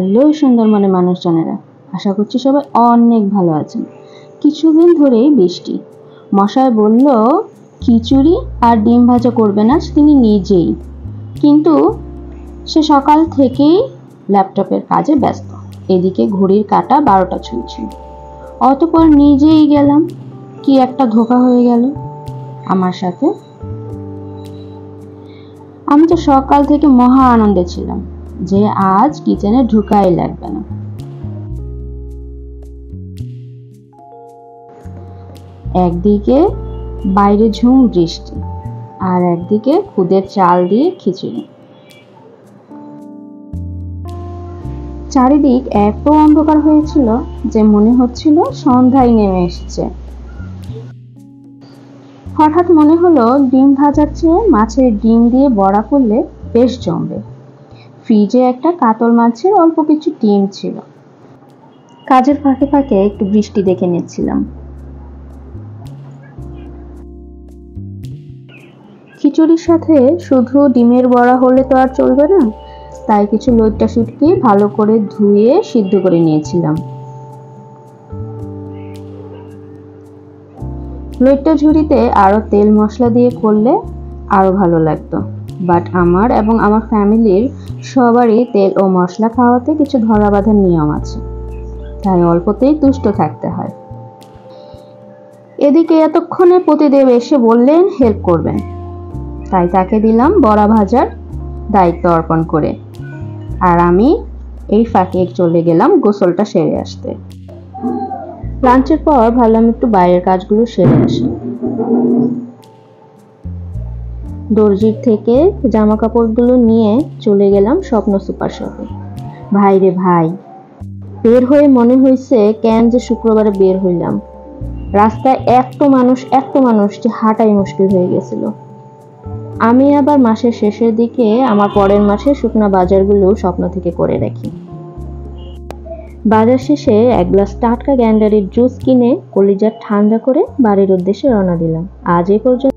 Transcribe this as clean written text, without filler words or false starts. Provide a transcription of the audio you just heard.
Hello সুন্দরবনের মানুষজনেরা, আশা করছি সবাই অনেক ভালো আছেন। কিছুদিন ধরেই বৃষ্টি। মশাই বলল খিচুড়ি আর ডিম ভাজা করবে না তিনি নিজেই, কিন্তু সে সকাল থেকেই ল্যাপটপের কাজে ব্যস্ত। এদিকে ঘড়ির কাঁটা 12টা ছুঁইছিল। অতঃপর নিজেই গেলাম। কি একটা ধোঁকা হয়ে গেল আমার সাথে। আমি তো সকাল থেকে মহা আনন্দে ছিলাম যে আজ কিচেনে ঢুকাই লাগবে না। একদিকে বাইরে ঝুম বৃষ্টি আর একদিকে খুদের চাল দিয়ে খিচুড়ি। চারিদিক এত অন্ধকার হয়েছিল যে মনে হচ্ছিল সন্ধ্যায় নেমে এসেছে। হঠাৎ মনে হলো ডিম ভাজার চেয়ে মাছের ডিম দিয়ে বড়া করলে বেশ জমবে। ফ্রিজে একটা কাতল মাছের অল্প কিছু ডিম ছিল। কাজের ফাঁকে ফাঁকে একটু বৃষ্টি দেখে নিচ্ছিলাম। খিচুড়ির সাথে শুধু ডিমের বড়া হলে তো আর চলবে না, তাই কিছু লইট্টা শুটকি ভালো করে ধুয়ে সিদ্ধ করে নিয়েছিলাম। লইট্টা ঝুড়িতে আরো তেল মশলা দিয়ে করলে আরো ভালো লাগতো, বাট আমার এবং আমার ফ্যামিলির সবারই তেল ও মশলা খাওয়াতে কিছু ধরা বাঁধার নিয়ম আছে, তাই অল্পতেই তুষ্ট থাকতে হয়। এদিকে এতক্ষণে পতিদেব এসে বললেন হেল্প করবেন, তাই তাকে দিলাম বড়া ভাজার দায়িত্ব অর্পণ করে, আর আমি এই ফাঁকে চলে গেলাম গোসলটা সেরে আসতে। লাঞ্চের পর ভাবলাম একটু বাইরের কাজগুলো সেরে আসি। দর্জির থেকে জামা কাপড়গুলো নিয়ে চলে গেলাম স্বপ্ন সুপার শপে। ভাই রে ভাই, বের হয়ে মনে হয়েছে কেন যে শুক্রবারে বের হইলাম। রাস্তায় এত মানুষ যে হাঁটাই মুশকিল হয়ে গেছিল। আমি আবার মাসের শেষের দিকে আমার পরের মাসে শুকনা বাজারগুলো স্বপ্ন থেকে করে রাখি। বাজার শেষে এক গ্লাস টাটকা গ্যান্ডারির জুস কিনে কলিজা ঠান্ডা করে বাড়ির উদ্দেশ্যে রওনা দিলাম। আজ এই পর্যন্ত।